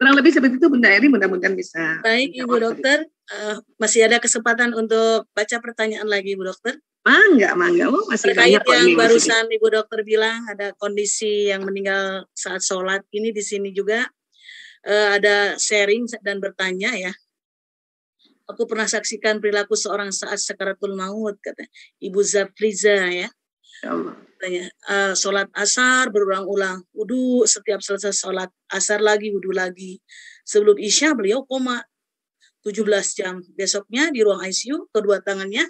Kurang lebih seperti itu Bunda Eri, mudah-mudahan bisa. Baik Ibu Dokter, masih ada kesempatan untuk baca pertanyaan lagi Ibu Dokter? Mangga. Masih terkait banyak yang barusan Ibu Dokter bilang ada kondisi yang meninggal saat sholat, ini di sini juga ada sharing dan bertanya ya. Aku pernah saksikan perilaku seorang saat sakaratul maut, kata Ibu Zafriza ya. Tanya, sholat asar berulang-ulang, wudu setiap selesai sholat asar lagi, wudu lagi. Sebelum isya beliau koma 17 jam. Besoknya di ruang ICU, kedua tangannya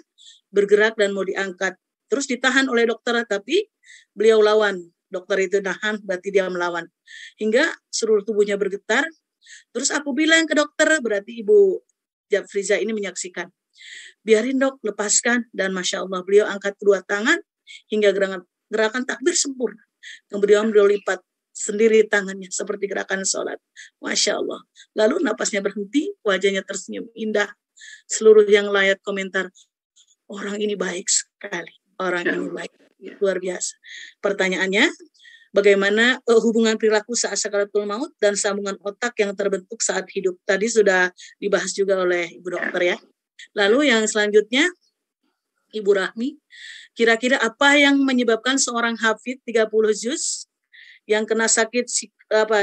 bergerak dan mau diangkat. Terus ditahan oleh dokter, tapi beliau lawan. Dokter itu nahan, berarti dia melawan. Hingga seluruh tubuhnya bergetar. Terus aku bilang ke dokter, berarti Ibu Jafriza ini menyaksikan. Biarin dok, lepaskan. Dan Masya Allah, beliau angkat kedua tangan hingga gerakan takbir sempurna. Kemudian beliau lipat sendiri tangannya seperti gerakan sholat. Masya Allah. Lalu napasnya berhenti, wajahnya tersenyum indah. Seluruh yang layak komentar, orang ini baik sekali. Orang ini baik. Luar biasa. Pertanyaannya, bagaimana hubungan perilaku saat sakaratul maut dan sambungan otak yang terbentuk saat hidup? Tadi sudah dibahas juga oleh Ibu Dokter ya. Lalu yang selanjutnya, Ibu Rahmi, kira-kira apa yang menyebabkan seorang hafid 30 juz yang kena sakit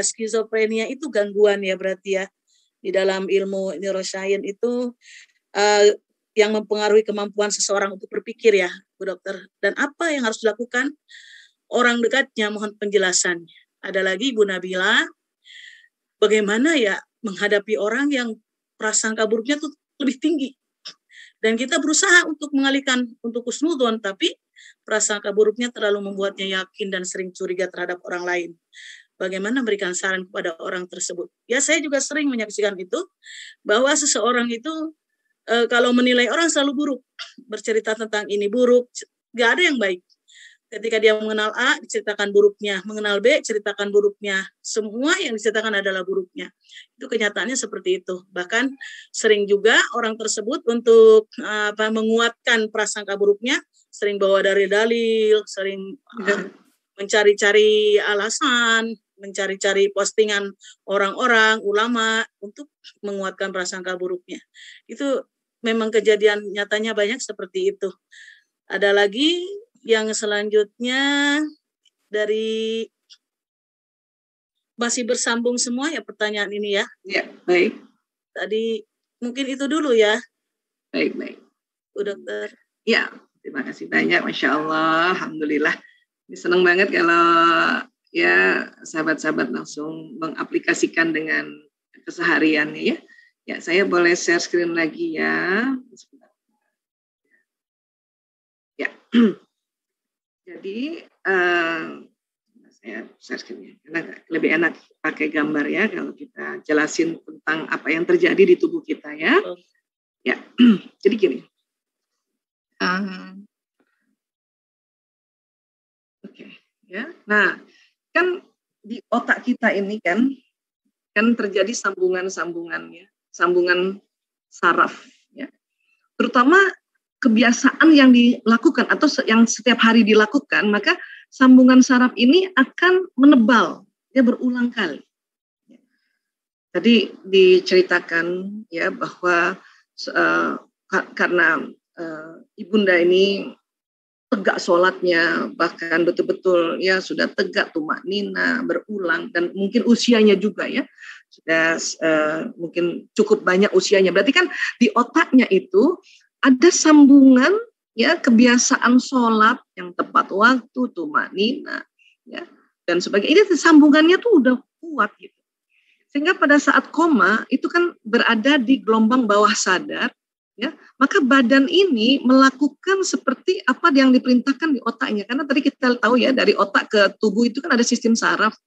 skizofrenia itu gangguan ya berarti ya. Di dalam ilmu neuroscience itu yang mempengaruhi kemampuan seseorang untuk berpikir ya, Bu Dokter. Dan apa yang harus dilakukan orang dekatnya, mohon penjelasannya. Ada lagi Ibu Nabila, bagaimana ya menghadapi orang yang prasangka buruknya tuh lebih tinggi. Dan kita berusaha untuk mengalihkan untuk husnudon, tapi prasangka buruknya terlalu membuatnya yakin dan sering curiga terhadap orang lain. Bagaimana memberikan saran kepada orang tersebut? Ya, saya juga sering menyaksikan itu, bahwa seseorang itu kalau menilai orang selalu buruk, bercerita tentang ini buruk, gak ada yang baik. Ketika dia mengenal A, diceritakan buruknya. Mengenal B, ceritakan buruknya. Semua yang diceritakan adalah buruknya. Itu kenyataannya seperti itu. Bahkan sering juga orang tersebut untuk menguatkan prasangka buruknya, sering bawa dari dalil, sering mencari-cari alasan, mencari-cari postingan orang-orang, ulama, untuk menguatkan prasangka buruknya. Itu memang kejadian nyatanya banyak seperti itu. Ada lagi yang selanjutnya dari masih bersambung semua ya pertanyaan ini ya. Ya, baik. Tadi mungkin itu dulu ya. Baik. Bu Dokter. Ya, terima kasih banyak. Masya Allah, alhamdulillah. Ini senang banget kalau ya sahabat-sahabat langsung mengaplikasikan dengan kesehariannya ya. Ya, saya boleh share screen lagi ya. Ya. Jadi saya share screen-nya karena lebih enak pakai gambar ya kalau kita jelasin tentang apa yang terjadi di tubuh kita ya. Ya, jadi gini. Oke, ya. Nah, kan di otak kita ini kan terjadi sambungan-sambungannya, sambungan saraf ya. Terutama kebiasaan yang dilakukan atau yang setiap hari dilakukan, maka sambungan saraf ini akan menebal, ya berulang kali. Tadi diceritakan ya bahwa karena ibunda ini tegak sholatnya, bahkan betul-betul ya sudah tegak tumaknina berulang, dan mungkin usianya juga ya sudah mungkin cukup banyak usianya. Berarti kan di otaknya itu ada sambungan ya kebiasaan sholat yang tepat waktu, tumaknina ya dan sebagainya. Ini sambungannya tuh udah kuat gitu. Sehingga pada saat koma itu kan berada di gelombang bawah sadar ya, maka badan ini melakukan seperti apa yang diperintahkan di otaknya. Karena tadi kita tahu ya dari otak ke tubuh itu kan ada sistem saraf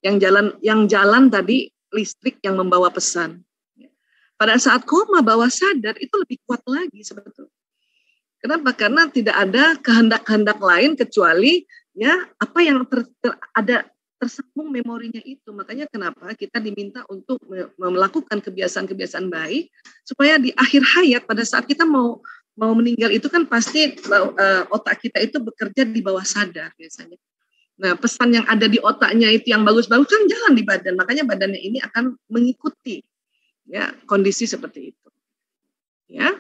yang jalan tadi listrik yang membawa pesan. Pada saat koma bawah sadar itu lebih kuat lagi sebetulnya. Kenapa? Karena tidak ada kehendak-kehendak lain kecuali ya apa yang ada tersambung memorinya itu. Makanya kenapa kita diminta untuk melakukan kebiasaan-kebiasaan baik supaya di akhir hayat pada saat kita mau meninggal itu kan pasti otak kita itu bekerja di bawah sadar biasanya. Nah, pesan yang ada di otaknya itu yang bagus-bagus kan jalan di badan. Makanya badannya ini akan mengikuti ya kondisi seperti itu. Ya.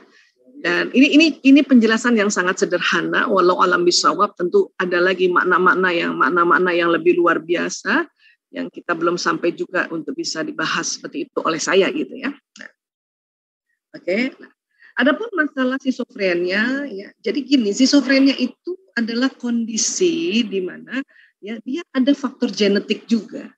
Dan ini penjelasan yang sangat sederhana, walau alam bisawab. Tentu ada lagi makna-makna yang lebih luar biasa yang kita belum sampai juga untuk bisa dibahas seperti itu oleh saya gitu ya. Nah, oke. Nah, adapun masalah schizofrenia ya. Jadi gini, schizofrenia itu adalah kondisi di mana ya dia ada faktor genetik juga,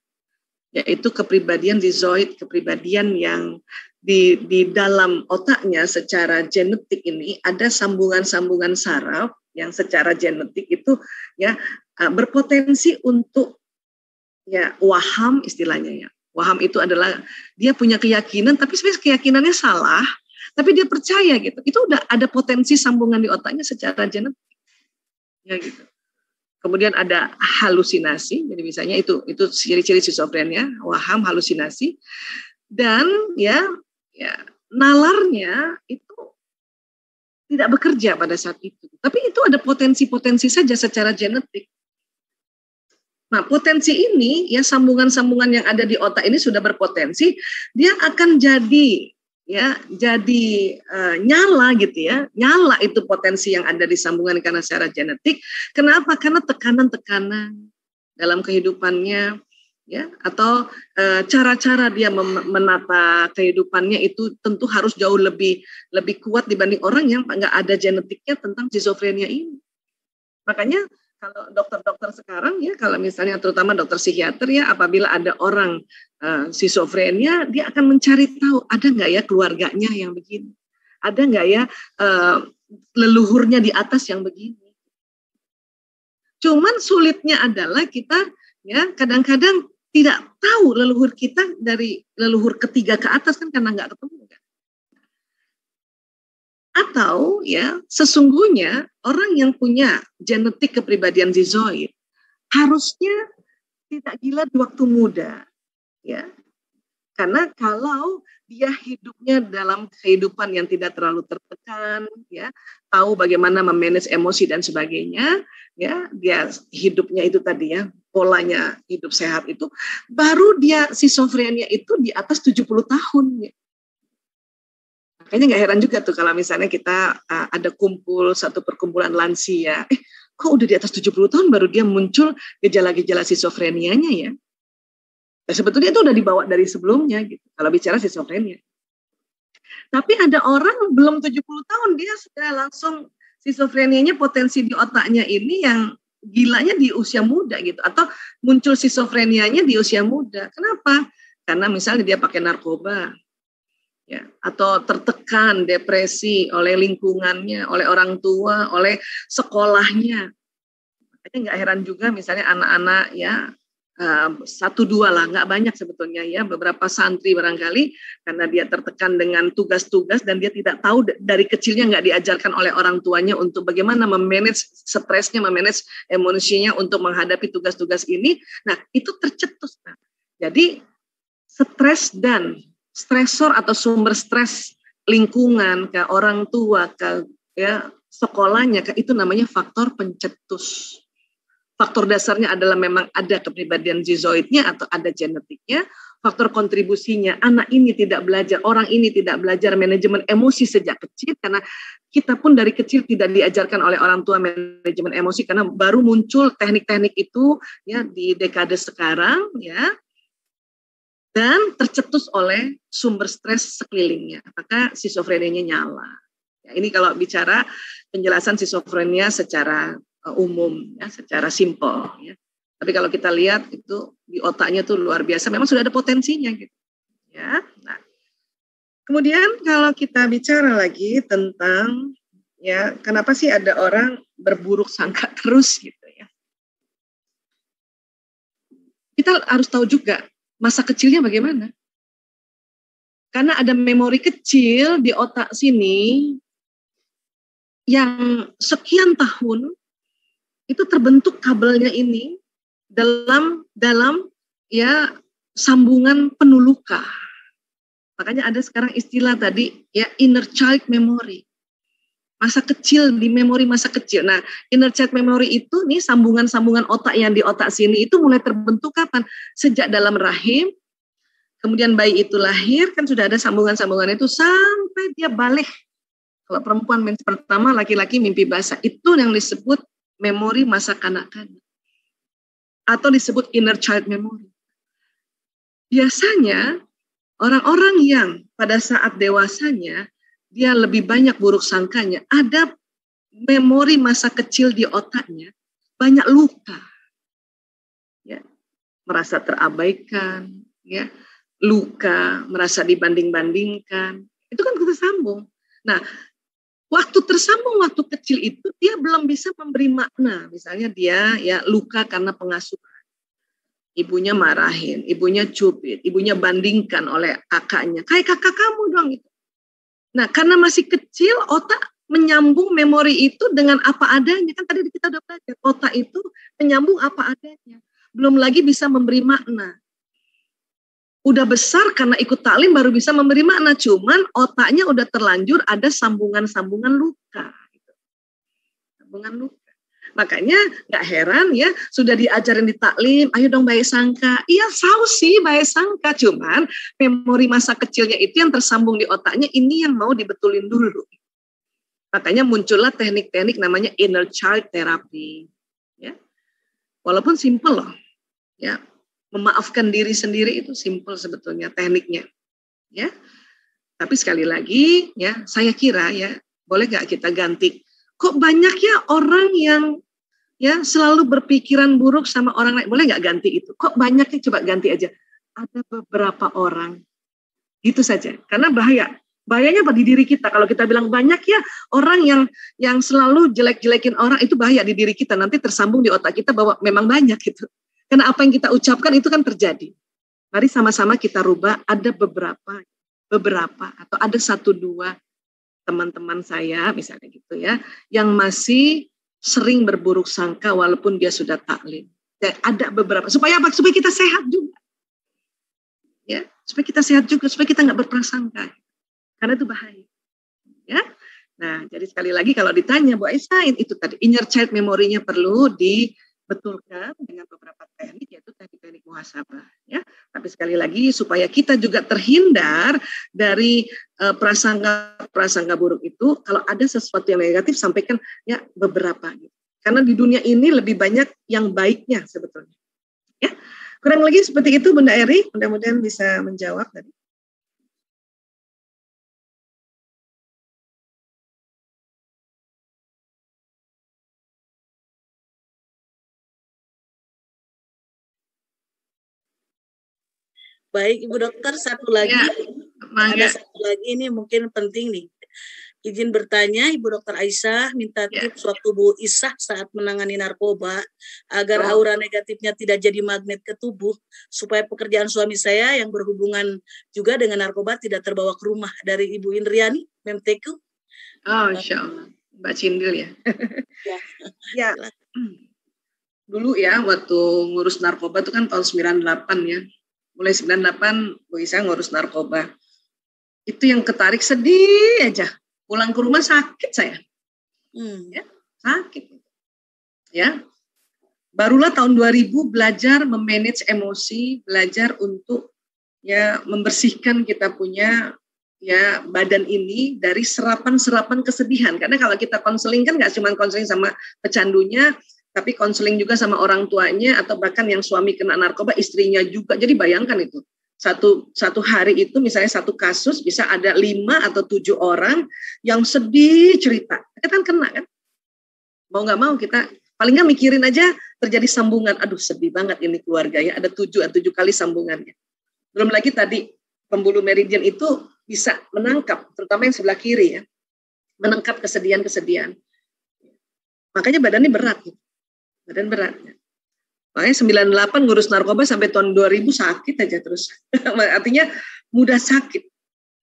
yaitu kepribadian schizoid, kepribadian yang di dalam otaknya secara genetik ini ada sambungan-sambungan saraf yang secara genetik itu ya berpotensi untuk ya waham istilahnya ya. Waham itu adalah dia punya keyakinan tapi sebenarnya keyakinannya salah, tapi dia percaya gitu. Itu udah ada potensi sambungan di otaknya secara genetik. Ya gitu. Kemudian ada halusinasi, jadi misalnya itu ciri-ciri schizofrenia, waham, halusinasi, dan ya nalarnya itu tidak bekerja pada saat itu. Tapi itu ada potensi-potensi saja secara genetik. Nah, potensi ini ya sambungan-sambungan yang ada di otak ini sudah berpotensi, dia akan jadi nyala gitu ya. Nyala itu potensi yang ada di sambungan karena secara genetik. Kenapa? Karena tekanan-tekanan dalam kehidupannya ya, atau cara-cara dia menata kehidupannya itu tentu harus jauh lebih kuat dibanding orang yang nggak ada genetiknya tentang schizofrenia ini. Makanya kalau dokter-dokter sekarang ya, kalau misalnya terutama dokter psikiater ya, apabila ada orang schizofrenia, dia akan mencari tahu ada nggak ya keluarganya yang begini, ada nggak ya leluhurnya di atas yang begini. Cuman sulitnya adalah kita ya kadang-kadang tidak tahu leluhur kita dari leluhur ketiga ke atas kan karena nggak ketemu kan. Atau ya sesungguhnya orang yang punya genetik kepribadian schizoid harusnya tidak gila di waktu muda ya. Karena kalau dia hidupnya dalam kehidupan yang tidak terlalu tertekan ya, tahu bagaimana memanage emosi dan sebagainya ya, dia hidupnya itu tadi ya, polanya hidup sehat itu, baru dia schizofrenia itu di atas 70 tahun ya. Makanya nggak heran juga tuh kalau misalnya kita ada kumpul satu perkumpulan lansia, kok udah di atas 70 tahun baru dia muncul gejala-gejala schizofrenianya ya. Nah, sebetulnya itu udah dibawa dari sebelumnya gitu, kalau bicara schizofrenia. Tapi ada orang belum 70 tahun dia sudah langsung schizofrenianya potensi di otaknya ini yang gilanya di usia muda gitu, atau muncul schizofrenianya di usia muda. Kenapa? Karena misalnya dia pakai narkoba. Ya, atau tertekan, depresi oleh lingkungannya, oleh orang tua, oleh sekolahnya. Makanya nggak heran juga misalnya anak-anak ya 1-2 lah, nggak banyak sebetulnya ya, beberapa santri barangkali karena dia tertekan dengan tugas-tugas dan dia tidak tahu dari kecilnya nggak diajarkan oleh orang tuanya untuk bagaimana memanage stresnya, memanage emosinya untuk menghadapi tugas-tugas ini. Nah itu tercetus. Nah, jadi stres dan stresor atau sumber stres lingkungan ke orang tua ke ya sekolahnya ke itu namanya faktor pencetus. Faktor dasarnya adalah memang ada kepribadian schizoidnya atau ada genetiknya. Faktor kontribusinya anak ini tidak belajar, orang ini tidak belajar manajemen emosi sejak kecil karena kita pun dari kecil tidak diajarkan oleh orang tua manajemen emosi karena baru muncul teknik-teknik itu ya di dekade sekarang ya. Dan tercetus oleh sumber stres sekelilingnya, maka schizofrenianya nyala. Ya, ini kalau bicara penjelasan schizofrenia secara umum, ya, secara simpel. Ya. Tapi kalau kita lihat itu di otaknya tuh luar biasa, memang sudah ada potensinya gitu. Ya, nah. Kemudian kalau kita bicara lagi tentang ya kenapa sih ada orang berburuk sangka terus gitu ya? Kita harus tahu juga. Masa kecilnya bagaimana? Karena ada memori kecil di otak sini yang sekian tahun itu terbentuk kabelnya ini dalam ya sambungan penuluka. Makanya ada sekarang istilah tadi ya inner child memory. masa kecil, di memori masa kecil. Nah, inner child memory itu nih sambungan-sambungan otak yang di otak sini itu mulai terbentuk kapan? Sejak dalam rahim, kemudian bayi itu lahir, kan sudah ada sambungan-sambungan itu sampai dia balik. Kalau perempuan mens pertama, laki-laki mimpi basah. Itu yang disebut memori masa kanak-kanak. Atau disebut inner child memory. Biasanya, orang-orang yang pada saat dewasanya, dia lebih banyak buruk sangkanya, ada memori masa kecil di otaknya, banyak luka. Ya, merasa terabaikan, ya, luka, merasa dibanding-bandingkan. Itu kan kita sambung. Nah, waktu tersambung waktu kecil itu dia belum bisa memberi makna. Misalnya dia ya luka karena pengasuhan. Ibunya marahin, ibunya cubit, ibunya bandingkan oleh kakaknya. Kayak kakak kamu dong itu. Nah, karena masih kecil, otak menyambung memori itu dengan apa adanya. Kan tadi kita udah belajar, otak itu menyambung apa adanya. Belum lagi bisa memberi makna. Udah besar karena ikut taklim baru bisa memberi makna. Cuman otaknya udah terlanjur ada sambungan-sambungan luka. Sambungan luka. Makanya gak heran ya, sudah diajarin di taklim, ayo dong baik sangka. Iya tahu sih baik sangka, cuman memori masa kecilnya itu yang tersambung di otaknya, ini yang mau dibetulin dulu. Makanya muncullah teknik-teknik namanya inner child therapy. Ya. Walaupun simple loh. Ya. Memaafkan diri sendiri itu simple sebetulnya tekniknya. Ya. Tapi sekali lagi ya, saya kira ya, boleh gak kita ganti? Kok banyak ya orang yang ya selalu berpikiran buruk sama orang lain? Boleh nggak ganti itu? Kok banyaknya? Coba ganti aja. Ada beberapa orang. Gitu saja. Karena bahayanya di diri kita. Kalau kita bilang banyak ya orang yang selalu jelek-jelekin orang, itu bahaya di diri kita. Nanti tersambung di otak kita bahwa memang banyak gitu. Karena apa yang kita ucapkan itu kan terjadi. Mari sama-sama kita rubah. Ada beberapa atau ada 1-2 teman-teman saya misalnya gitu ya, yang masih sering berburuk sangka walaupun dia sudah taklim. Dan ada beberapa, supaya apa? Supaya kita sehat juga. Ya, supaya kita sehat juga, supaya kita nggak berprasangka. Karena itu bahaya. Ya. Nah, jadi sekali lagi kalau ditanya Bu Aisyah, itu tadi inner child memory-nya perlu dibetulkan dengan beberapa teknik, yaitu teknik-teknik muhasabah. Ya. Tapi sekali lagi supaya kita juga terhindar dari prasangka buruk itu, kalau ada sesuatu yang negatif sampaikan ya beberapa. Karena di dunia ini lebih banyak yang baiknya sebetulnya. Ya, kurang lagi seperti itu Bunda Eri, mudah-mudahan bisa menjawab tadi. Baik Ibu Dokter, satu lagi. Ya, ada satu lagi ini mungkin penting nih. Izin bertanya, Ibu Dokter Aisyah minta tips waktu Bu Isah saat menangani narkoba agar aura negatifnya tidak jadi magnet ke tubuh, supaya pekerjaan suami saya yang berhubungan juga dengan narkoba tidak terbawa ke rumah. Dari Ibu Indriani, Memteku. Oh, Insya Allah. Mbak Cindil ya. Ya. Dulu ya, waktu ngurus narkoba itu kan tahun 98 ya. Mulai 98 Bu Isah ngurus narkoba. Itu yang ketarik sedih aja. Pulang ke rumah sakit saya. Ya, sakit. Ya. Barulah tahun 2000 belajar memanage emosi, belajar untuk ya membersihkan kita punya ya badan ini dari serapan-serapan kesedihan. Karena kalau kita konseling kan nggak cuma konseling sama pecandunya, tapi konseling juga sama orang tuanya atau bahkan yang suami kena narkoba, istrinya juga. Jadi bayangkan itu. Satu hari itu misalnya satu kasus bisa ada 5 atau 7 orang yang sedih cerita. Kita kan kena kan. Mau nggak mau kita paling nggak mikirin aja terjadi sambungan. Aduh sedih banget ini keluarga ya. Ada 7 kali sambungannya. Belum lagi tadi pembuluh meridian itu bisa menangkap, terutama yang sebelah kiri ya. Menangkap kesedihan-kesedihan. Makanya badannya berat. Badan berat. Makanya 98 ngurus narkoba sampai tahun 2000 sakit aja terus. Artinya mudah sakit.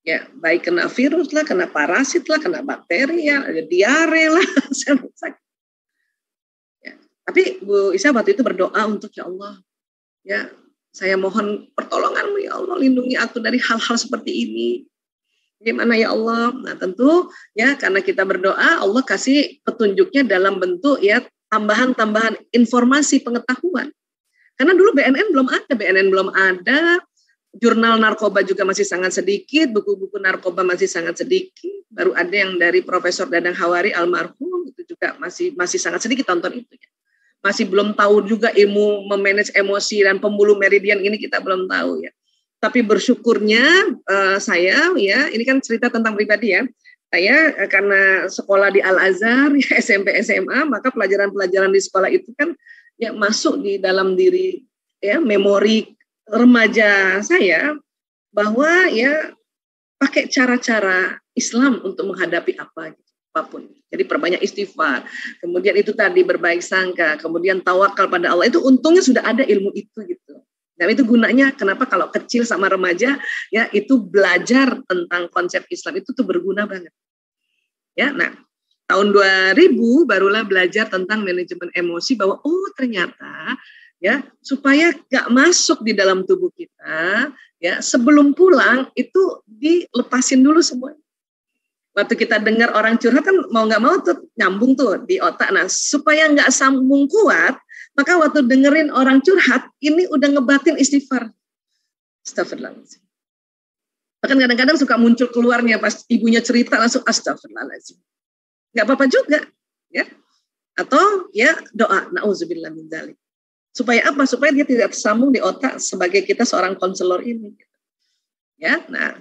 Ya, baik kena virus lah, kena parasit lah, kena bakteri ya, ada diare lah. Sakit. Ya. Tapi Bu Isah waktu itu berdoa untuk ya Allah, ya saya mohon pertolongan-Mu ya Allah, lindungi aku dari hal-hal seperti ini. Gimana ya Allah? Nah tentu ya karena kita berdoa Allah kasih petunjuknya dalam bentuk ya tambahan-tambahan informasi pengetahuan. Karena dulu BNN belum ada, jurnal narkoba juga masih sangat sedikit, buku-buku narkoba masih sangat sedikit. Baru ada yang dari Profesor Dadang Hawari almarhum itu juga masih sangat sedikit tonton itu ya. Masih belum tahu juga ilmu memanage emosi dan pembuluh meridian ini kita belum tahu ya. Tapi bersyukurnya saya ya, ini kan cerita tentang pribadi ya. Saya karena sekolah di Al-Azhar, ya, SMP, SMA, maka pelajaran-pelajaran di sekolah itu kan ya masuk di dalam diri ya memori remaja saya bahwa ya pakai cara-cara Islam untuk menghadapi apapun. Jadi perbanyak istighfar. Kemudian itu tadi berbaik sangka, kemudian tawakal pada Allah. Itu untungnya sudah ada ilmu itu gitu. Dan itu gunanya kenapa kalau kecil sama remaja ya itu belajar tentang konsep Islam itu tuh berguna banget. Ya, nah tahun 2000 barulah belajar tentang manajemen emosi bahwa oh ternyata ya supaya gak masuk di dalam tubuh kita ya sebelum pulang itu dilepasin dulu semuanya. Waktu kita dengar orang curhat kan mau nggak mau tuh nyambung tuh di otak. Nah supaya nggak sambung kuat, maka waktu dengerin orang curhat ini udah ngebatin istighfar. Astagfirullahaladzim. Bahkan kadang-kadang suka muncul keluarnya pas ibunya cerita langsung astagfirullahaladzim. Nggak apa-apa juga, ya. Atau ya doa nauzubillah min dzalik. Supaya apa? Supaya dia tidak tersambung di otak sebagai kita seorang konselor ini. Ya, nah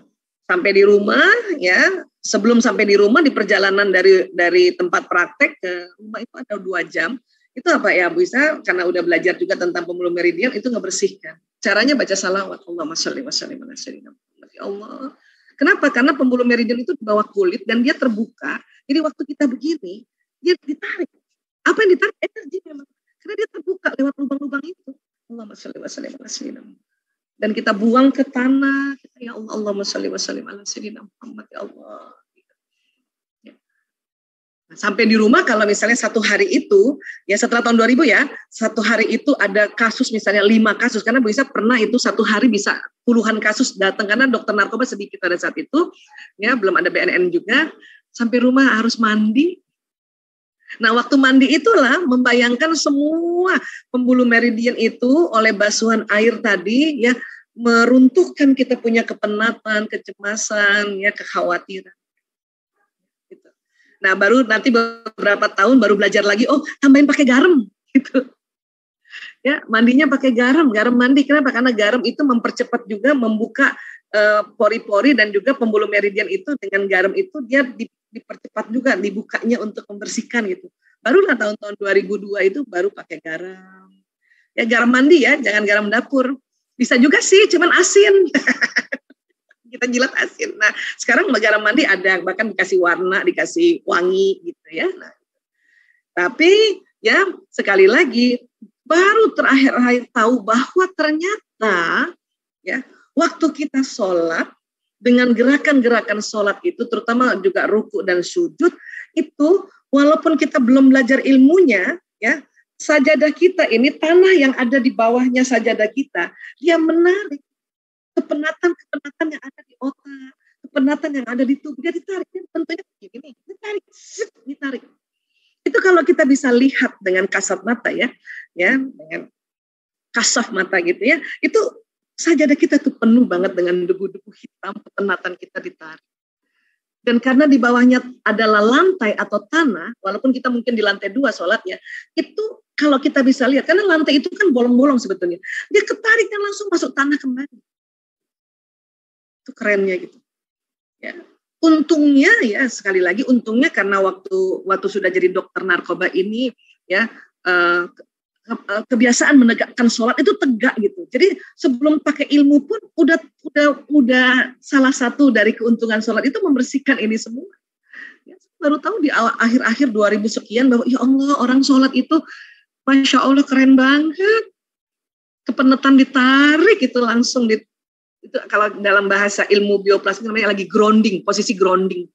sampai di rumah ya. Sebelum sampai di rumah, di perjalanan dari tempat praktek ke rumah itu ada 2 jam. Itu apa ya Bu Isa? Karena udah belajar juga tentang pembuluh meridian, itu ngebersihkan. Caranya baca salawat. Allahumma sholli wa sallim ala sayyidina Muhammad. Ya Allah. Kenapa? Karena pembuluh meridian itu di bawah kulit dan dia terbuka. Jadi waktu kita begini, dia ditarik. Apa yang ditarik? Energi memang. Karena dia terbuka lewat lubang-lubang itu. Allahumma sholli wa sallim ala sayyidina Muhammad. Dan kita buang ke tanah, kita ya Allah, Allahumma sholli wa sallim ala sayyidina Muhammad, ya Allah. Nah, sampai di rumah kalau misalnya satu hari itu, ya setelah tahun 2000 ya, satu hari itu ada kasus misalnya 5 kasus, karena Bu Isa pernah itu satu hari bisa puluhan kasus datang, karena dokter narkoba sedikit pada saat itu, ya belum ada BNN juga, sampai rumah harus mandi. Nah, waktu mandi itulah membayangkan semua pembuluh meridian itu oleh basuhan air tadi ya meruntuhkan kita punya kepenatan, kecemasan, ya kekhawatiran. Gitu. Nah, baru nanti beberapa tahun baru belajar lagi, oh tambahin pakai garam gitu. Ya, mandinya pakai garam mandi. Kenapa? Karena garam itu mempercepat juga membuka pori-pori dan juga pembuluh meridian itu dengan garam itu dia dipercepat juga dibukanya untuk membersihkan gitu. Barulah tahun-tahun 2002 itu baru pakai garam. Ya garam mandi ya, jangan garam dapur. Bisa juga sih, cuman asin. Kita jilat asin. Nah, sekarang garam mandi ada, bahkan dikasih warna, dikasih wangi gitu ya. Nah, tapi ya sekali lagi baru terakhir tahu bahwa ternyata ya waktu kita sholat dengan gerakan-gerakan sholat itu, terutama juga ruku dan sujud, itu walaupun kita belum belajar ilmunya, ya sajadah kita ini, tanah yang ada di bawahnya sajadah kita, dia menarik kepenatan-kepenatan yang ada di otak, kepenatan yang ada di tubuh, dia ditarik, tentunya begini, ditarik. Itu kalau kita bisa lihat dengan kasat mata ya dengan kasaf mata gitu ya, itu sajadah kita tuh penuh banget dengan debu-debu hitam, kepenatan kita ditarik. Dan karena di bawahnya adalah lantai atau tanah, walaupun kita mungkin di lantai 2 sholatnya, itu kalau kita bisa lihat, karena lantai itu kan bolong-bolong sebetulnya, dia ketarik dan langsung masuk tanah kembali. Itu kerennya gitu. Ya. Untungnya ya sekali lagi untungnya karena waktu sudah jadi dokter narkoba ini ya kebiasaan menegakkan sholat itu tegak gitu. Jadi sebelum pakai ilmu pun udah salah satu dari keuntungan sholat itu membersihkan ini semua. Ya, baru tahu di akhir-akhir 2000 sekian bahwa ya Allah orang sholat itu Masya Allah keren banget. Kepenatan ditarik itu langsung itu kalau dalam bahasa ilmu bioplastik namanya lagi grounding, posisi grounding.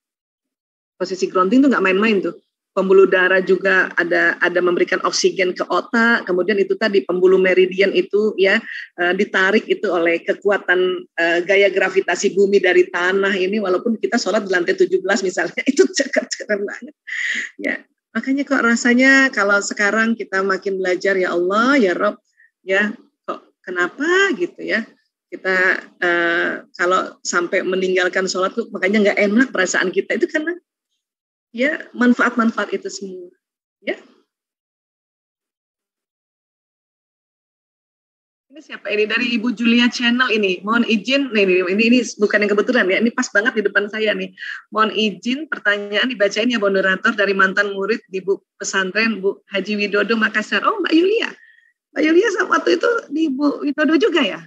Posisi grounding itu nggak main-main tuh. pembuluh darah juga ada memberikan oksigen ke otak, kemudian itu tadi pembuluh meridian itu ya ditarik itu oleh kekuatan gaya gravitasi bumi dari tanah ini, walaupun kita sholat di lantai 17 misalnya, itu keren banget ya. Makanya kok rasanya kalau sekarang kita makin belajar, ya Allah ya Rob ya, kok kenapa gitu ya kita kalau sampai meninggalkan sholat tuh makanya nggak enak perasaan kita itu, karena ya manfaat-manfaat itu semua ya. Ini siapa ini? Dari Ibu Julia Channel ini. Mohon izin, ini bukan yang kebetulan ya, ini pas banget di depan saya nih. Mohon izin pertanyaan dibacain ya moderator, dari mantan murid di Bu Pesantren Bu Haji Widodo Makassar. Oh Mbak Yulia. Mbak Yulia waktu itu di Bu Widodo juga ya?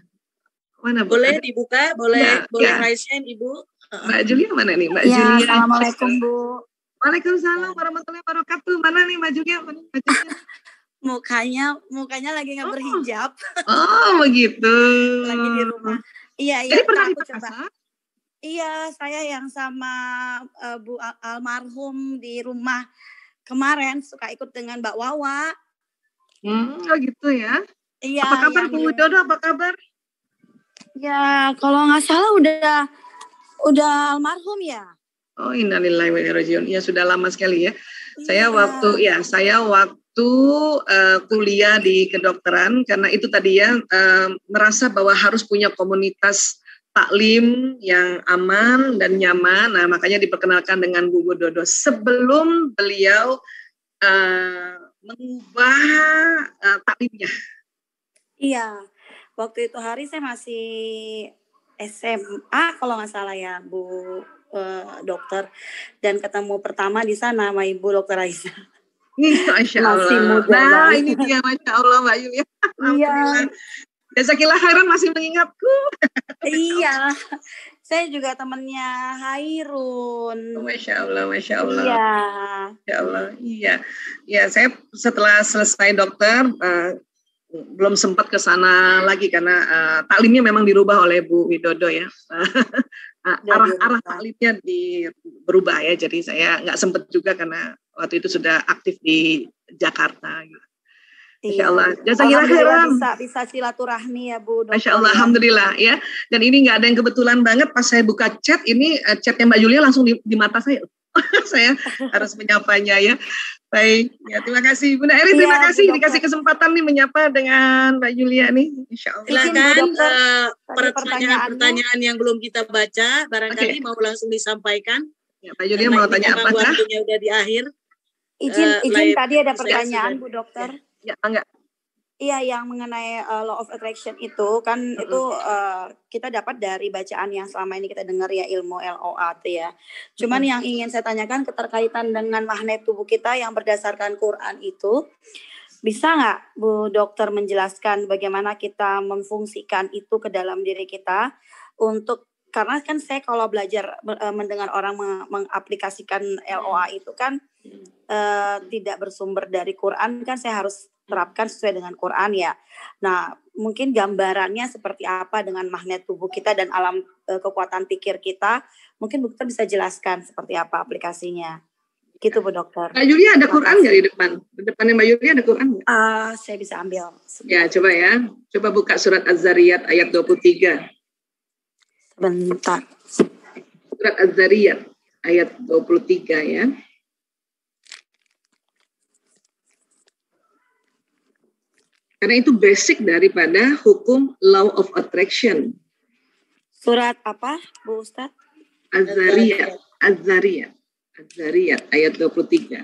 Mana Bu? Boleh dibuka, boleh raise hand Ibu. Mbak Julia mana nih? Mbak ya, Julia. Assalamualaikum Bu. Waalaikumsalam warahmatullahi wabarakatuh. Mana nih Mbak Julia? Mana Mbak Julia? Mukanya lagi nggak berhijab. Oh begitu. Lagi di rumah. Iya. Jadi pernah di coba. Iya, saya yang sama Bu almarhum di rumah kemarin suka ikut dengan Mbak Wawa. Oh gitu ya. Iya. Apa kabar Bu Widodo? Apa kabar? Ya, kalau nggak salah udah almarhum ya. Oh, innalillahi wa inna ilaihi raji'un. Ya sudah lama sekali ya. Saya waktu kuliah di kedokteran, karena itu tadi ya merasa bahwa harus punya komunitas taklim yang aman dan nyaman. Nah, makanya diperkenalkan dengan Bu Widodo sebelum beliau mengubah taklimnya. Iya. Waktu itu hari saya masih SMA kalau nggak salah ya Bu dokter, dan ketemu pertama di sana sama Ibu Dokter Aisyah. Masya Allah. Masih muda. Nah ini dia Masya Allah Mbak Yulia. Iya. Jazakallah khairan masih mengingatku. Iya. Saya juga temannya Hairun. Masya Allah, Masya Allah. Iya. Masya Allah. Iya. Ya saya setelah selesai dokter belum sempat ke sana lagi karena taklimnya memang dirubah oleh Bu Widodo ya. Arah taklimnya berubah ya, jadi saya nggak sempat juga karena waktu itu sudah aktif di Jakarta. Masya Allah, jazakallah khairan. Bisa silaturahmi ya Bu. Masya Allah, alhamdulillah ya. Dan ini nggak ada yang kebetulan banget, pas saya buka chat ini chatnya Mbak Julia langsung di mata saya. Saya harus menyapanya ya. Baik, ya terima kasih Bunda Eri, terima kasih dikasih kesempatan nih menyapa dengan Mbak Julia nih. Insya Allah. Silakan pertanyaan yang belum kita baca, barangkali mau langsung disampaikan. Ya, Mbak Julia mau tanya apa? Waktunya udah di akhir. Izin tadi ada pertanyaan Bu Dokter. Ya, enggak. Iya, yang mengenai law of attraction itu kan itu kita dapat dari bacaan yang selama ini kita dengar ya, ilmu LOA itu ya. Cuman yang ingin saya tanyakan keterkaitan dengan magnet tubuh kita yang berdasarkan Quran itu, bisa nggak Bu Dokter menjelaskan bagaimana kita memfungsikan itu ke dalam diri kita untuk, karena kan saya kalau belajar mendengar orang mengaplikasikan LOA itu kan tidak bersumber dari Quran, kan saya harus terapkan sesuai dengan Quran ya. Nah, mungkin gambarannya seperti apa dengan magnet tubuh kita dan alam kekuatan pikir kita, mungkin Bu Dokter bisa jelaskan seperti apa aplikasinya. Gitu Bu Dokter. Mbak Yulia ada Quran nggak di depan? Di depannya Mbak Yulia ada Quran nggak? Saya bisa ambil. Ya, coba ya. Coba buka surat Az-Zariyat ayat 23. Sebentar. Surat Az-Zariyat ayat 23 ya. Karena itu basic daripada hukum law of attraction. Surat apa, Bu Ustadz? Az-Zariyat ayat 23.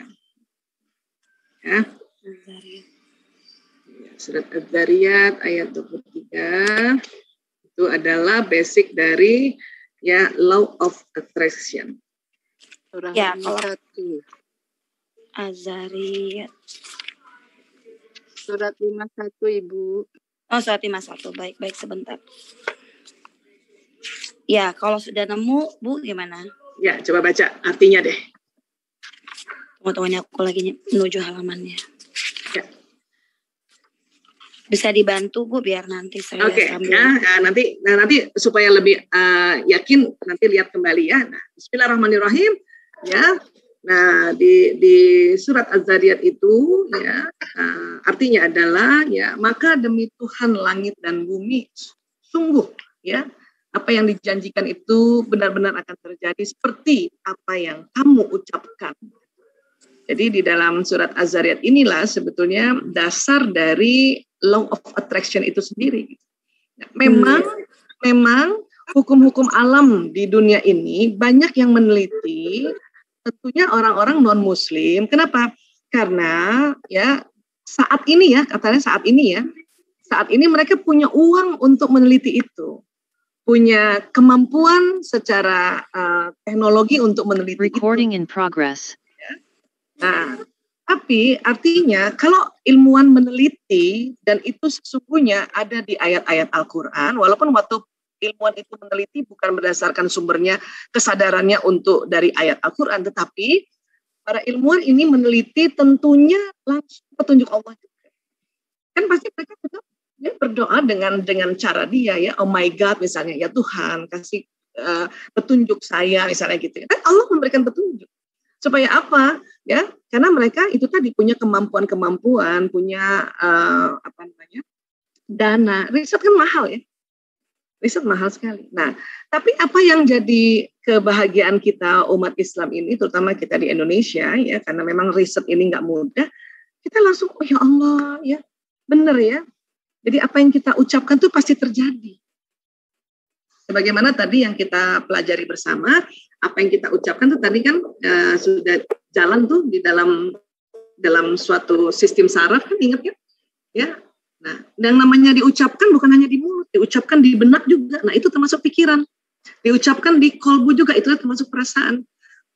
Ya. Surat Az-Zariyat ayat 23 itu adalah basic dari ya law of attraction. Surah ya, kalau Az-Zariyat Surat 51 Ibu. Oh, surat 51. Baik sebentar. Ya, kalau sudah nemu Bu gimana? Ya, coba baca artinya deh. Tunggu-tunggunya aku lagi menuju halamannya. Ya. Bisa dibantu Bu biar nanti saya sambil. Nah, nanti supaya lebih yakin nanti lihat kembali ya. Nah, bismillahirrahmanirrahim. Ya. Nah, di surat Az-Zariyat itu ya artinya adalah ya maka demi Tuhan langit dan bumi sungguh ya apa yang dijanjikan itu benar-benar akan terjadi seperti apa yang kamu ucapkan. Jadi di dalam surat Az-Zariyat inilah sebetulnya dasar dari law of attraction itu sendiri. Memang hukum-hukum alam di dunia ini banyak yang meneliti, tentunya orang-orang non-Muslim. Kenapa? Karena ya saat ini mereka punya uang untuk meneliti itu, punya kemampuan secara teknologi untuk meneliti. Recording in progress. Nah, tapi artinya kalau ilmuwan meneliti dan itu sesungguhnya ada di ayat-ayat Al-Quran, walaupun waktu ilmuwan itu meneliti bukan berdasarkan sumbernya, kesadarannya untuk dari ayat Al-Quran, tetapi para ilmuwan ini meneliti tentunya langsung petunjuk Allah juga. Kan pasti mereka juga ya, berdoa dengan cara dia ya, oh my God misalnya, ya Tuhan kasih petunjuk saya misalnya gitu. Kan Allah memberikan petunjuk. Supaya apa? Ya, karena mereka itu tadi punya kemampuan, punya dana. Riset kan mahal ya. Riset mahal sekali. Nah, tapi apa yang jadi kebahagiaan kita umat Islam ini, terutama kita di Indonesia, ya, karena memang riset ini nggak mudah, kita langsung, oh ya Allah, ya, benar ya. Jadi apa yang kita ucapkan tuh pasti terjadi. Sebagaimana tadi yang kita pelajari bersama, apa yang kita ucapkan tuh tadi kan sudah jalan tuh di dalam suatu sistem saraf kan, ingat ya? Ya. Nah, yang namanya diucapkan bukan hanya di mulut, diucapkan di benak juga. Nah, itu termasuk pikiran. Diucapkan di kolbu juga, itu termasuk perasaan.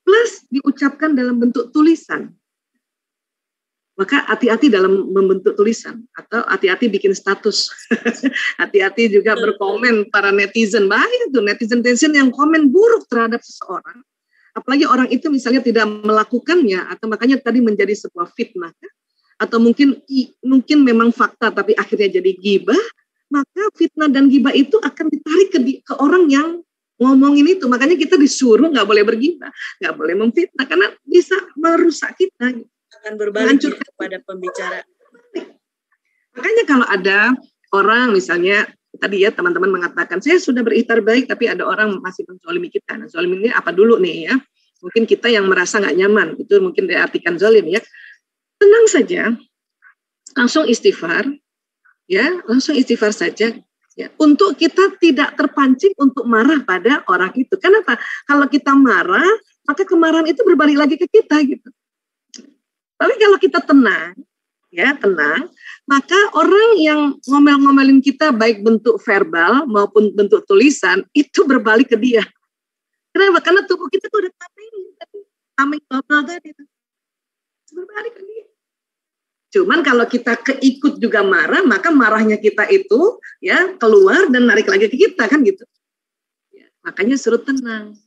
Plus diucapkan dalam bentuk tulisan. Maka hati-hati dalam membentuk tulisan atau hati-hati bikin status. Hati-hati juga berkomen para netizen. Bahaya tuh netizen yang komen buruk terhadap seseorang. Apalagi orang itu misalnya tidak melakukannya atau makanya tadi menjadi sebuah fitnah. Atau mungkin memang fakta tapi akhirnya jadi ghibah, maka fitnah dan ghibah itu akan ditarik ke orang yang ngomongin itu. Makanya kita disuruh nggak boleh berghibah, nggak boleh memfitnah karena bisa merusak kita. Akan berbalik kepada pembicara. Makanya kalau ada orang misalnya tadi ya teman-teman mengatakan saya sudah berikhtiar baik tapi ada orang masih menzalimi kita. Nah, zalim ini apa dulu nih ya? Mungkin kita yang merasa nggak nyaman, itu mungkin diartikan zalim ya. Tenang saja, langsung istighfar, ya, langsung istighfar saja, ya, untuk kita tidak terpancing untuk marah pada orang itu. Kenapa? Kalau kita marah, maka kemarahan itu berbalik lagi ke kita, gitu. Tapi kalau kita tenang, ya, tenang, maka orang yang ngomel-ngomelin kita baik bentuk verbal maupun bentuk tulisan itu berbalik ke dia. Kenapa? Karena tubuh kita tuh udah tameng bubble tadi itu. Berbalik ke dia. Cuman kalau kita keikut juga marah, maka marahnya kita itu ya keluar dan narik lagi ke kita kan gitu. Ya, makanya suruh tenang.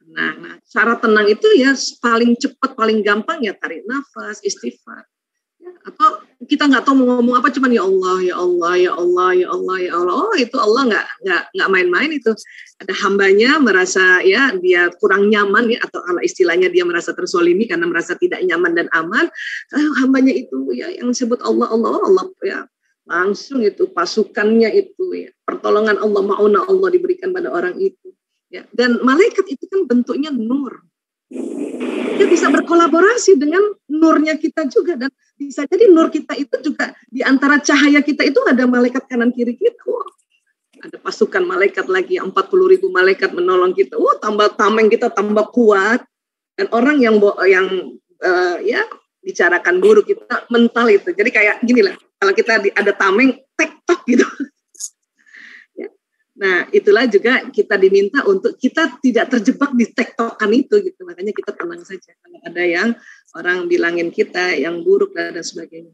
Nah, cara tenang itu ya paling cepat, paling gampang ya tarik nafas, istighfar. Ya, atau kita nggak tahu mau ngomong apa, cuman ya Allah, ya Allah, ya Allah, ya Allah, ya Allah. Oh itu Allah nggak main-main itu. Ada hambanya merasa ya dia kurang nyaman ya atau istilahnya dia merasa terzolimi karena merasa tidak nyaman dan aman. Hambanya itu ya yang disebut Allah ya langsung itu pasukannya itu ya pertolongan Allah, ma'una Allah diberikan pada orang itu. Ya, dan malaikat itu kan bentuknya nur. Dia bisa berkolaborasi dengan nurnya kita juga dan bisa jadi nur kita itu juga di antara cahaya kita itu ada malaikat kanan kiri kita. Wah, ada pasukan malaikat lagi 40.000 malaikat menolong kita. Wah, tambah tameng kita tambah kuat dan orang yang ya bicarakan buruk kita mental itu. Jadi kayak gini lah, kalau kita ada tameng tek-tok gitu. Nah, itulah juga kita diminta untuk kita tidak terjebak di tektokan itu gitu. Makanya kita tenang saja kalau ada yang orang bilangin kita yang buruk dan sebagainya.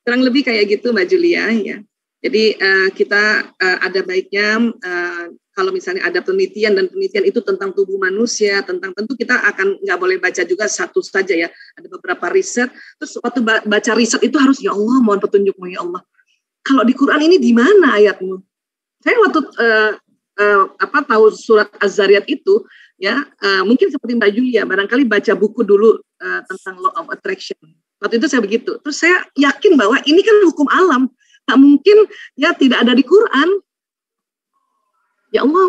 Kurang lebih kayak gitu Mbak Julia ya. Jadi kita ada baiknya kalau misalnya ada penelitian dan penelitian itu tentang tubuh manusia, tentang tentu kita akan nggak boleh baca juga satu saja ya. Ada beberapa riset. Terus waktu baca riset itu harus ya Allah mohon petunjukmu ya Allah. Kalau di Quran ini di mana ayatmu? Saya waktu tahu surat Az-Zariyat itu, ya mungkin seperti Mbak Julia, barangkali baca buku dulu tentang law of attraction. Waktu itu saya begitu. Terus saya yakin bahwa ini kan hukum alam, tak mungkin ya tidak ada di Quran. Ya Allah,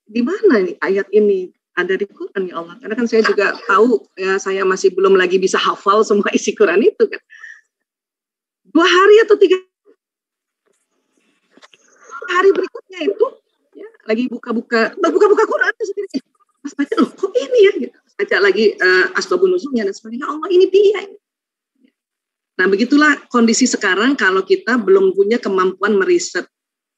di mana nih ayat ini ada di Quran ya Allah? Karena kan saya juga tahu ya, saya masih belum lagi bisa hafal semua isi Quran itu kan. 2 hari atau 3 hari berikutnya itu ya, lagi buka-buka Quran itu sendiri. Pas baca loh kok ini ya gitu. Baca lagi asbabun nuzulnya dan sebagainya. Allah ini dia. Nah begitulah kondisi sekarang kalau kita belum punya kemampuan meriset.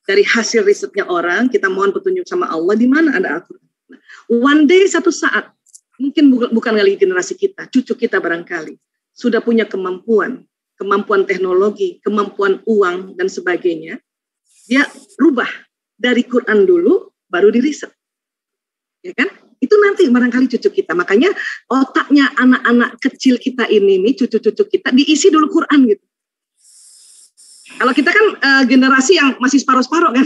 Dari hasil risetnya orang, kita mohon petunjuk sama Allah di mana ada Al-Quran. Nah, one day satu saat, mungkin bukan lagi generasi kita, cucu kita barangkali sudah punya kemampuan teknologi, kemampuan uang dan sebagainya. Dia rubah dari Quran dulu, baru diriset. Ya kan? Itu nanti barangkali cucu kita. Makanya otaknya anak-anak kecil kita ini, nih cucu-cucu kita, diisi dulu Quran gitu. Kalau kita kan generasi yang masih separuh-separuh kan,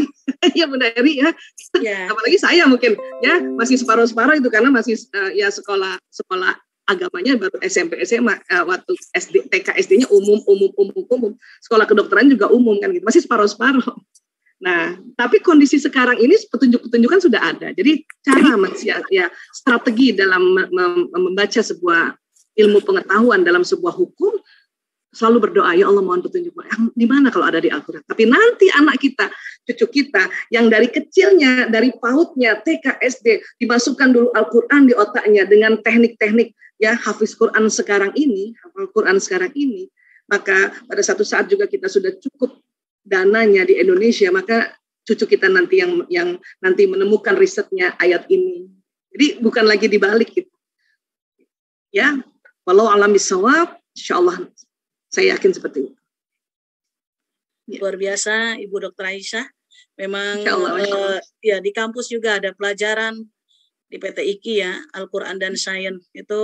ya Bunda Eri ya. Yeah. Apalagi saya mungkin ya masih separuh-separuh itu karena masih ya sekolah agamanya baru SMP SMA, waktu SD TK SD-nya umum. Sekolah kedokteran juga umum kan gitu, masih separuh-separuh. Nah, tapi kondisi sekarang ini petunjuk-petunjukan sudah ada. Jadi cara ya strategi dalam membaca sebuah ilmu pengetahuan dalam sebuah hukum, selalu berdoa, ya Allah mohon petunjuk. Di mana kalau ada di Al-Quran? Tapi nanti anak kita, cucu kita, yang dari kecilnya, dari pautnya, TK, SD, dimasukkan dulu Al-Quran di otaknya dengan teknik-teknik ya hafiz Quran sekarang ini, hafal Quran sekarang ini, maka pada satu saat juga kita sudah cukup dananya di Indonesia, maka cucu kita nanti yang nanti menemukan risetnya ayat ini. Jadi bukan lagi dibalik gitu. Ya, walau alam bisawab, insyaallah saya yakin seperti itu. Luar biasa Ibu Dr. Aisyah. Memang ya di kampus juga ada pelajaran di PT IKI ya, Al-Quran dan Sains itu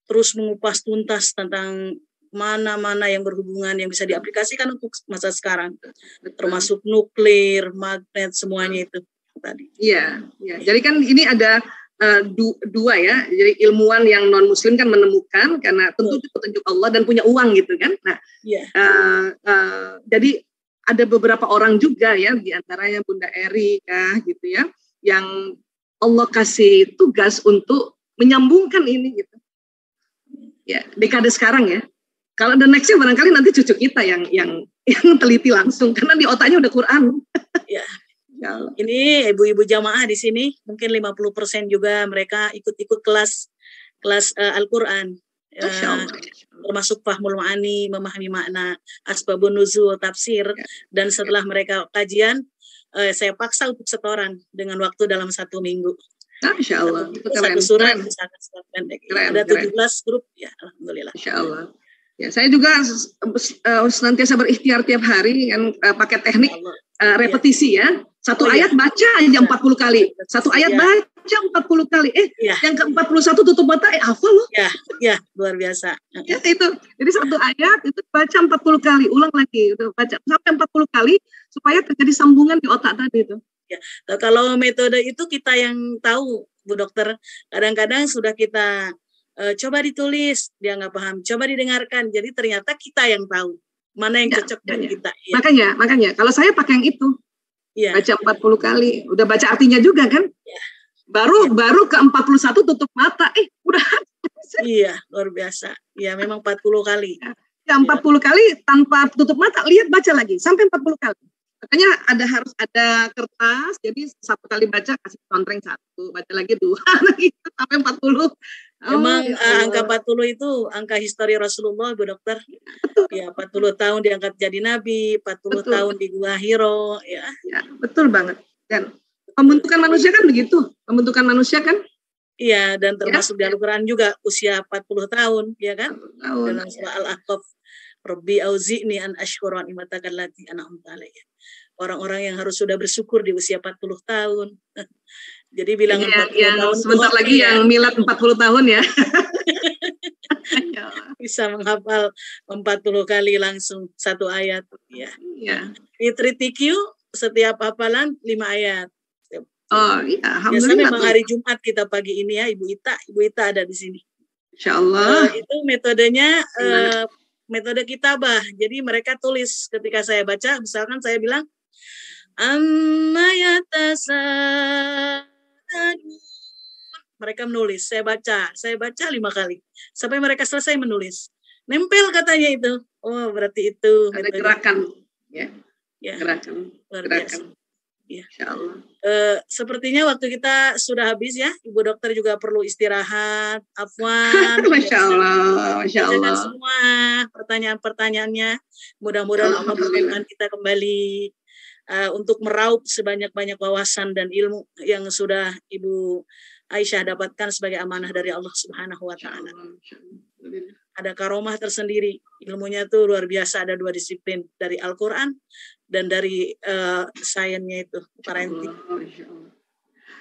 terus mengupas tuntas tentang mana-mana yang berhubungan yang bisa diaplikasikan untuk masa sekarang. Termasuk nuklir, magnet, semuanya itu tadi. Iya, ya. Jadi kan ini ada dua ya, jadi ilmuwan yang non muslim kan menemukan karena tentu petunjuk Allah dan punya uang gitu kan. Nah, jadi ada beberapa orang juga ya, diantaranya Bunda Erika gitu ya, yang Allah kasih tugas untuk menyambungkan ini gitu. Ya, dekade sekarang ya. Kalau the next-nya barangkali nanti cucu kita yang teliti langsung karena di otaknya udah Quran. Ya. Ini ibu-ibu jamaah di sini mungkin 50% juga mereka ikut kelas Al-Quran. Termasuk fahmul ma'ani, memahami makna, asbabun nuzul, tafsir, dan setelah mereka kajian, saya paksa untuk setoran dengan waktu dalam 1 minggu. Insya Allah. Satu surat, misalkan surat pendek. Ada 17 grup, ya alhamdulillah. Insya Allah. Ya, saya juga senantiasa berikhtiar tiap hari kan pakai teknik repetisi ya. Satu ayat baca aja 40 kali. Satu ayat baca 40 kali. Yang ke-41 tutup mata hafal loh. Ya, luar biasa. Ya, itu. Jadi satu ayat itu baca 40 kali, ulang lagi, baca sampai 40 kali supaya terjadi sambungan di otak tadi itu. Ya. Nah, kalau metode itu kita yang tahu, Bu Dokter. Kadang-kadang sudah kita coba ditulis, dia nggak paham. Coba didengarkan. Jadi ternyata kita yang tahu mana yang cocok dengan kita. Ya. Makanya kalau saya pakai yang itu. Ya. Baca 40 kali, udah baca artinya juga kan? Ya. Baru ke 41 tutup mata, udah. Iya, luar biasa. Ya, memang 40 kali. Ya, 40 kali tanpa tutup mata, lihat baca lagi sampai 40 kali. Makanya harus ada kertas, jadi 1 kali baca kasih contreng 1, baca lagi 2, gitu sampai 40. Memang angka 40 itu angka histori Rasulullah, Bu Dokter. Ya, 40 tahun diangkat jadi nabi, 40 tahun di Gua Hiro, ya. Ya, betul banget. Dan pembentukan manusia kan begitu. Pembentukan manusia kan? Iya, dan termasuk di Al-Quran juga usia 40 tahun, ya kan? Dalam surah Al-Ahqaf, Rabbi auzi'ni an ashkura ni'mataka allati an'amta alayya. Orang-orang yang harus sudah bersyukur di usia 40 tahun. Jadi bilang 40 tahun sebentar lagi yang milad 40 tahun ya. Bisa menghafal 40 kali langsung 1 ayat ya. Di 3TQ setiap hafalan 5 ayat. Oh iya, Biasa alhamdulillah. memang hari Jumat kita pagi ini ya, Ibu Ita ada di sini. Insya Allah. Itu metodenya metode kitabah. Jadi mereka tulis ketika saya baca, misalkan saya bilang amma yatasaa'alun. Mereka menulis, saya baca 5 kali sampai mereka selesai menulis. Nempel katanya itu. Oh, berarti itu Ada metode. gerakan, ya. Ya, Gerakan. luar biasa. Ya. Insya Allah. Sepertinya waktu kita sudah habis ya, Ibu Dokter juga perlu istirahat. Afwan. Masya Allah, Masya Bacakan Allah. semua pertanyaan-pertanyaannya. Mudah-mudahan Allah mempertemukan kita kembali untuk meraup sebanyak-banyak wawasan dan ilmu yang sudah Ibu Aisyah dapatkan sebagai amanah dari Allah Subhanahu wa Ta'ala. Ada karomah tersendiri, ilmunya tuh luar biasa, ada 2 disiplin, dari Al-Quran dan dari sainsnya itu, parenting.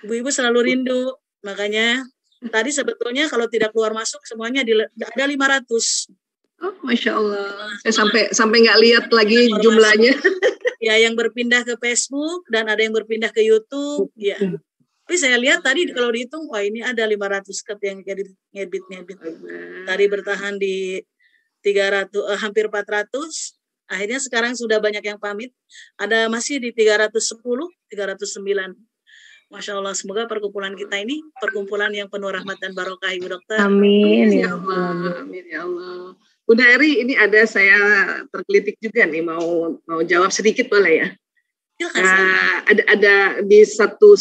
Ibu-ibu selalu rindu, makanya tadi sebetulnya kalau tidak keluar masuk semuanya ada 500. Oh, Masya Allah. Saya sampai nggak lihat lagi jumlahnya. Ya, yang berpindah ke Facebook dan ada yang berpindah ke YouTube. Ya. Tapi saya lihat tadi kalau dihitung, wah ini ada 500 yang ngebit. Tadi bertahan di 300, hampir 400. Akhirnya sekarang sudah banyak yang pamit. Ada masih di 310, 309. Masya Allah, semoga perkumpulan kita ini perkumpulan yang penuh rahmat dan barokah, Ibu Dokter. Amin ya Allah. Amin ya Allah. Bunda Eri, ini ada saya tergelitik juga nih, mau jawab sedikit boleh ya? Ada di satu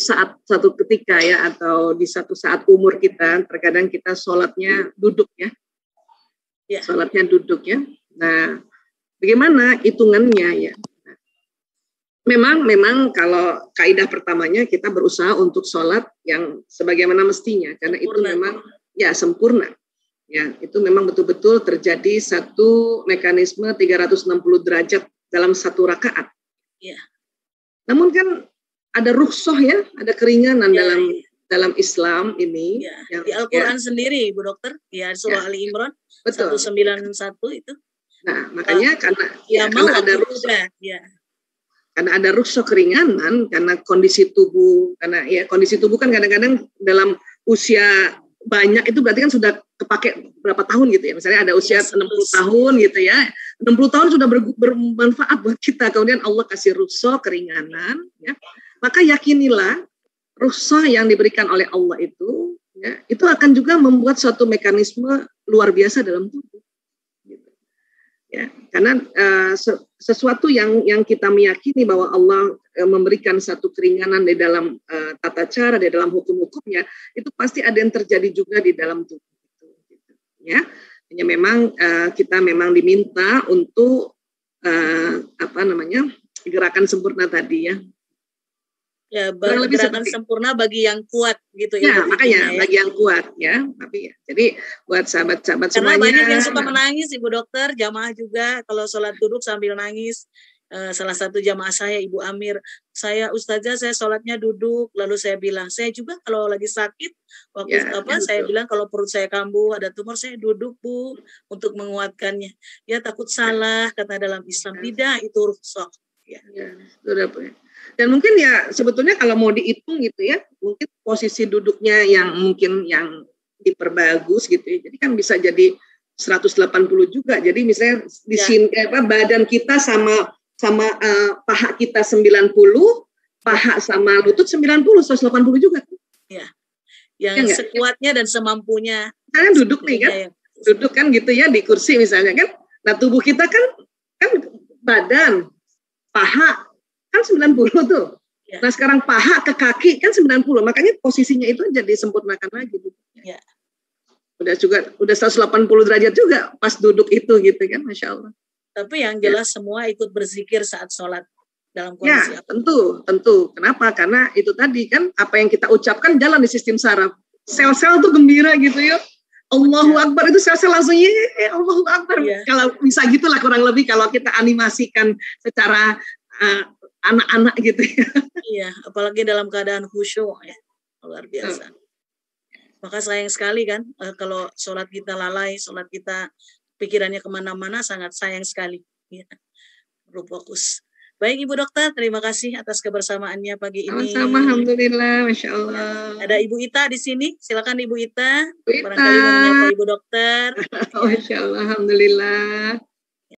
ketika ya, atau di satu saat umur kita, terkadang kita sholatnya duduk ya. Sholatnya duduk ya. Nah, bagaimana hitungannya ya? Memang kalau kaidah pertamanya kita berusaha untuk sholat yang sebagaimana mestinya, karena itu memang ya sempurna. Ya, itu memang betul-betul terjadi satu mekanisme 360 derajat dalam satu rakaat. Ya. Namun kan ada rukhsah ya, ada keringanan dalam Islam ini. Ya. Yang, di Al-Quran sendiri, Bu Dokter, ya surah Ali Imran 191 itu. Nah, makanya karena ada rukhsah. Ya. Karena ada rukhsah keringanan, karena kondisi tubuh kan kadang-kadang dalam usia banyak itu berarti kan sudah kepake berapa tahun gitu ya. Misalnya ada usia 60 tahun gitu ya. 60 tahun sudah bermanfaat buat kita. Kemudian Allah kasih rukhsah keringanan ya. Maka yakinilah rukhsah yang diberikan oleh Allah itu ya, itu akan juga membuat suatu mekanisme luar biasa dalam tubuh. Gitu. Ya, karena sesuatu yang kita meyakini bahwa Allah memberikan satu keringanan di dalam tata cara, di dalam hukum-hukumnya, itu pasti ada yang terjadi juga di dalam tubuh. Gitu. Ya, hanya memang kita memang diminta untuk gerakan sempurna tadi ya. Ya, gerakan sempurna bagi yang kuat gitu ya. Makanya bagi yang kuat ya. Tapi ya, jadi buat sahabat-sahabat semuanya. Karena banyak yang suka menangis, Ibu Dokter, jamaah juga kalau sholat duduk sambil nangis. Salah satu jamaah saya, Ibu Amir, saya Ustazah, saya sholatnya duduk, lalu saya bilang, saya juga kalau lagi sakit, saya bilang kalau perut saya kambuh, ada tumor, saya duduk Bu, untuk menguatkannya. Ya takut salah, kata dalam Islam, tidak, itu rukhsah. Ya. Dan mungkin ya sebetulnya kalau mau dihitung gitu ya, mungkin posisi duduknya yang diperbagus gitu ya, jadi kan bisa jadi 180 juga, jadi misalnya di sini badan kita sama paha kita 90, paha sama lutut 90, 180 juga. Ya. Yang sekuatnya dan semampunya. Kan duduk nih kan. Duduk kan gitu ya di kursi misalnya kan. Nah, tubuh kita kan badan, paha kan 90 tuh. Ya. Nah, sekarang paha ke kaki kan 90. Makanya posisinya itu jadi sempurnakan lagi. Ya. Udah 180 derajat juga pas duduk itu gitu kan, Masya Allah. Tapi yang jelas semua ikut berzikir saat sholat dalam kondisi tentu. Kenapa? Karena itu tadi kan apa yang kita ucapkan jalan di sistem saraf. Sel-sel tuh gembira gitu ya. Allahu Akbar itu sel-sel langsung Allahu Akbar. Ya. Kalau bisa gitulah kurang lebih kalau kita animasikan secara anak-anak gitu ya. Iya, apalagi dalam keadaan khusyuk ya. Luar biasa. Maka sayang sekali kan kalau sholat kita lalai, sholat kita pikirannya kemana-mana, sangat sayang sekali. Ya. Perlu fokus. Baik Ibu Dokter, terima kasih atas kebersamaannya pagi ini. Sama-sama, alhamdulillah, masya Allah. Ada Ibu Ita di sini, silakan Ibu Ita. Bu Ita. Barangkali mau menyapa Ibu Dokter. Masya Allah, alhamdulillah.